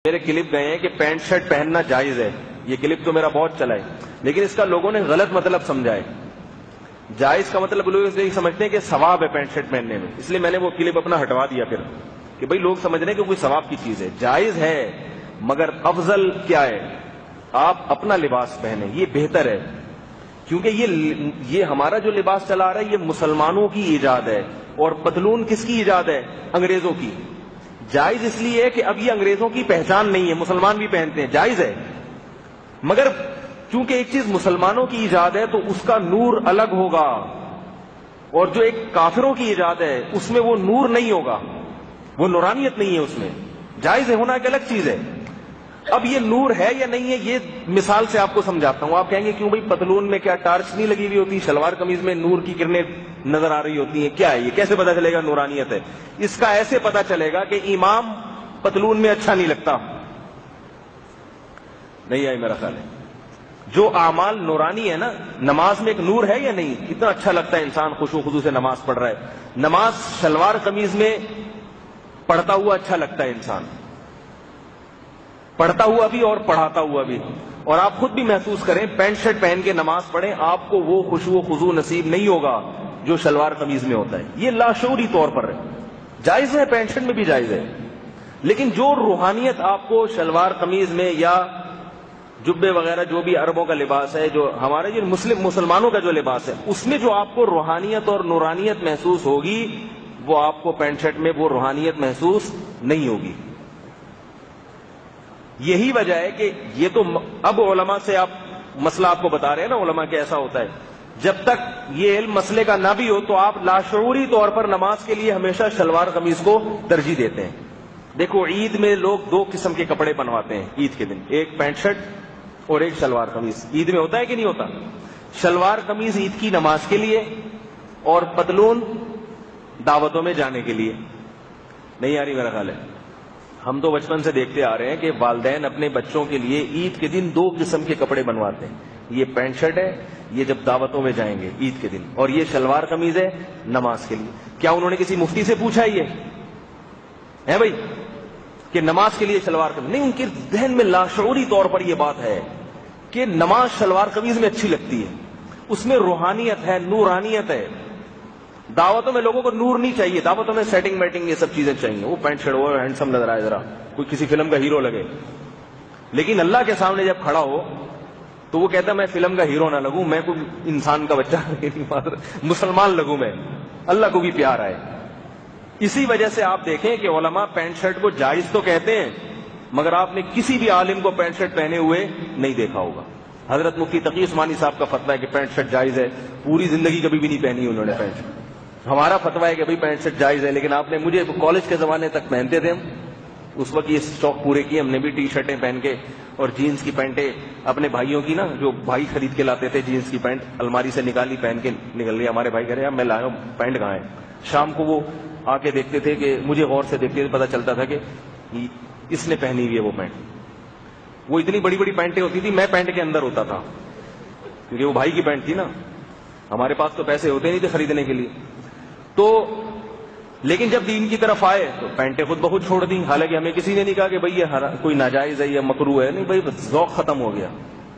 میرے کلپ گئے ہیں کہ پینٹ شرٹ پہننا جائز ہے. یہ کلپ تو میرا بہت چلا ہے, لیکن اس کا لوگوں نے غلط مطلب سمجھا ہے. جائز کا مطلب لوگ یہ سمجھتے ہیں کہ ثواب ہے پینٹ شرٹ پہننے میں, اس لیے میں نے وہ کلپ اپنا ہٹوا دیا پھر کہ بھائی لوگ سمجھ رہے ہیں کہ کوئی ثواب کی چیز ہے. جائز ہے, مگر افضل کیا ہے, آپ اپنا لباس پہنیں, یہ بہتر ہے. کیونکہ یہ ہمارا جو لباس چلا رہا ہے یہ مسلمانوں کی ایجاد ہے, اور پتلون کس کی ایجاد ہے؟ انگریزوں کی. جائز اس لیے ہے کہ اب یہ انگریزوں کی پہچان نہیں ہے, مسلمان بھی پہنتے ہیں, جائز ہے. مگر چونکہ ایک چیز مسلمانوں کی ایجاد ہے تو اس کا نور الگ ہوگا, اور جو ایک کافروں کی ایجاد ہے اس میں وہ نور نہیں ہوگا, وہ نورانیت نہیں ہے اس میں. جائز ہے ہونا ایک الگ چیز ہے. اب یہ نور ہے یا نہیں ہے, یہ مثال سے آپ کو سمجھاتا ہوں. آپ کہیں گے کیوں بھائی پتلون میں کیا ٹارچ نہیں لگی ہوئی ہوتی, شلوار قمیض میں نور کی کرنیں نظر آ رہی ہوتی ہیں, کیا ہے یہ, کیسے پتا چلے گا نورانیت ہے؟ اس کا ایسے پتا چلے گا کہ امام پتلون میں اچھا نہیں لگتا. نہیں آئی میرا خیال ہے. جو اعمال نورانی ہے نا, نماز میں ایک نور ہے یا نہیں, کتنا اچھا لگتا ہے انسان خشوع و خضوع سے نماز پڑھ رہا ہے. نماز شلوار قمیض میں پڑھتا ہوا اچھا لگتا ہے انسان, پڑھتا ہوا بھی اور پڑھاتا ہوا بھی. اور آپ خود بھی محسوس کریں, پینٹ شرٹ پہن کے نماز پڑھیں, آپ کو وہ خشوع و خضوع نصیب نہیں ہوگا جو شلوار قمیض میں ہوتا ہے. یہ لاشعوری طور پر ہے. جائز ہے, پینٹ شرٹ میں بھی جائز ہے, لیکن جو روحانیت آپ کو شلوار قمیض میں یا جبے وغیرہ جو بھی عربوں کا لباس ہے, جو ہمارے جو مسلمانوں کا جو لباس ہے, اس میں جو آپ کو روحانیت اور نورانیت محسوس ہوگی, وہ آپ کو پینٹ شرٹ میں وہ روحانیت محسوس نہیں ہوگی. یہی وجہ ہے کہ یہ تو اب علماء سے آپ مسئلہ آپ کو بتا رہے ہیں نا, علماء کے ایسا ہوتا ہے. جب تک یہ علم مسئلے کا نہ بھی ہو تو آپ لاشعوری طور پر نماز کے لیے ہمیشہ شلوار قمیض کو ترجیح دیتے ہیں. دیکھو عید میں لوگ دو قسم کے کپڑے بنواتے ہیں عید کے دن, ایک پینٹ شرٹ اور ایک شلوار قمیض. عید میں ہوتا ہے کہ نہیں ہوتا؟ شلوار قمیض عید کی نماز کے لیے, اور پتلون دعوتوں میں جانے کے لیے. نہیں آ رہی میرا خیال ہے. ہم تو بچپن سے دیکھتے آ رہے ہیں کہ والدین اپنے بچوں کے لیے عید کے دن دو قسم کے کپڑے بنواتے ہیں. یہ پینٹ شرٹ ہے, یہ جب دعوتوں میں جائیں گے عید کے دن, اور یہ شلوار قمیض ہے نماز کے لیے. کیا انہوں نے کسی مفتی سے پوچھا یہ ہے بھائی کہ نماز کے لیے شلوار قمیض؟ نہیں, ان کے ذہن میں لاشعوری طور پر یہ بات ہے کہ نماز شلوار قمیض میں اچھی لگتی ہے, اس میں روحانیت ہے, نورانیت ہے. دعوتوں میں لوگوں کو نور نہیں چاہیے, دعوتوں میں سیٹنگ میٹنگ یہ سب چیزیں چاہیے. وہ پینٹ شرٹ, وہ ہینڈسم نظر آئے, ذرا کوئی کسی فلم کا ہیرو لگے. لیکن اللہ کے سامنے جب کھڑا ہو تو وہ کہتا ہے میں فلم کا ہیرو نہ لگوں, میں کوئی انسان کا بچہ مسلمان لگوں, میں اللہ کو بھی پیار آئے. اسی وجہ سے آپ دیکھیں کہ علماء پینٹ شرٹ کو جائز تو کہتے ہیں, مگر آپ نے کسی بھی عالم کو پینٹ شرٹ پہنے ہوئے نہیں دیکھا ہوگا. حضرت مفتی تقی عثمانی صاحب کا فتویٰ ہے کہ پینٹ شرٹ جائز ہے, پوری زندگی کبھی بھی نہیں پہنی انہوں نے پینٹ شرٹ. ہمارا فتویٰ ہے کہ بھائی پینٹ شرٹ جائز ہے, لیکن آپ نے, مجھے کالج کے زمانے تک پہنتے تھے ہم, اس وقت یہ شوق پورے کیے ہم نے بھی, ٹی شرٹیں پہن کے اور جینس کی پینٹیں اپنے بھائیوں کی نا, جو بھائی خرید کے لاتے تھے جینس کی پینٹ, الماری سے نکالی پہن کے نکل گئی. ہمارے بھائی کہہ رہے ہیں میں لایا ہوں پینٹ کہاں ہے. شام کو وہ آ کے دیکھتے تھے, کہ مجھے غور سے دیکھتے تھے, پتا چلتا تھا کہ اس نے پہنی ہوئی ہے وہ پینٹ. وہ اتنی بڑی بڑی پینٹیں ہوتی تھی, میں پینٹ کے اندر ہوتا تھا, کیونکہ وہ بھائی کی پینٹ تھی نا, ہمارے پاس تو پیسے ہوتے نہیں تھے خریدنے کے لیے. تو لیکن جب دین کی طرف آئے تو پینٹیں خود بخود چھوڑ دی. حالانکہ ہمیں کسی نے نہیں کہا کہ بھئی یہ کوئی ناجائز ہے یا مکروہ ہے, نہیں بھائی, ذوق ختم ہو گیا,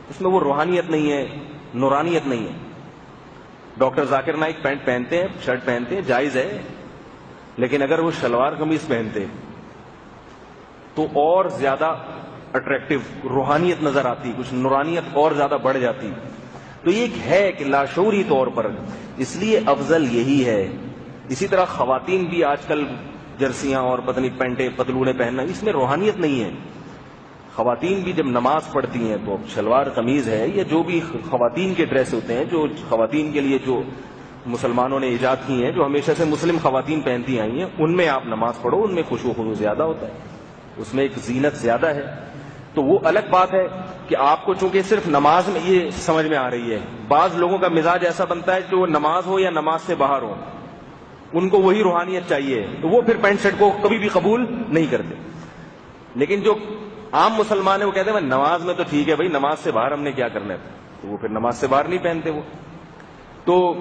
اس میں وہ روحانیت نہیں ہے, نورانیت نہیں ہے. ڈاکٹر ذاکر نائک پینٹ پہنتے ہیں, شرٹ پہنتے ہیں, جائز ہے, لیکن اگر وہ شلوار قمیض پہنتے تو اور زیادہ اٹریکٹیو روحانیت نظر آتی, کچھ نورانیت اور زیادہ بڑھ جاتی. تو یہ ایک ہے کہ لاشعوری طور پر, اس لیے افضل یہی ہے. اسی طرح خواتین بھی آج کل جرسیاں اور پتنی پینٹیں پتلونے پہننا, اس میں روحانیت نہیں ہے. خواتین بھی جب نماز پڑھتی ہیں تو شلوار قمیض ہے, یا جو بھی خواتین کے ڈریس ہوتے ہیں, جو خواتین کے لیے جو مسلمانوں نے ایجاد کی ہیں, جو ہمیشہ سے مسلم خواتین پہنتی آئی ہیں, ان میں آپ نماز پڑھو, ان میں خشوع و خضوع زیادہ ہوتا ہے, اس میں ایک زینت زیادہ ہے. تو وہ الگ بات ہے کہ آپ کو چونکہ صرف نماز میں یہ سمجھ میں آ رہی ہے. بعض لوگوں کا مزاج ایسا بنتا ہے کہ وہ نماز ہو یا نماز سے باہر ہو, ان کو وہی روحانیت چاہیے, تو وہ پھر پینٹ شرٹ کو کبھی بھی قبول نہیں کرتے. لیکن جو عام مسلمان ہیں وہ کہتے ہیں نماز میں تو ٹھیک ہے بھائی, نماز سے باہر ہم نے کیا کرنا ہے, تو وہ پھر نماز سے باہر نہیں پہنتے وہ. تو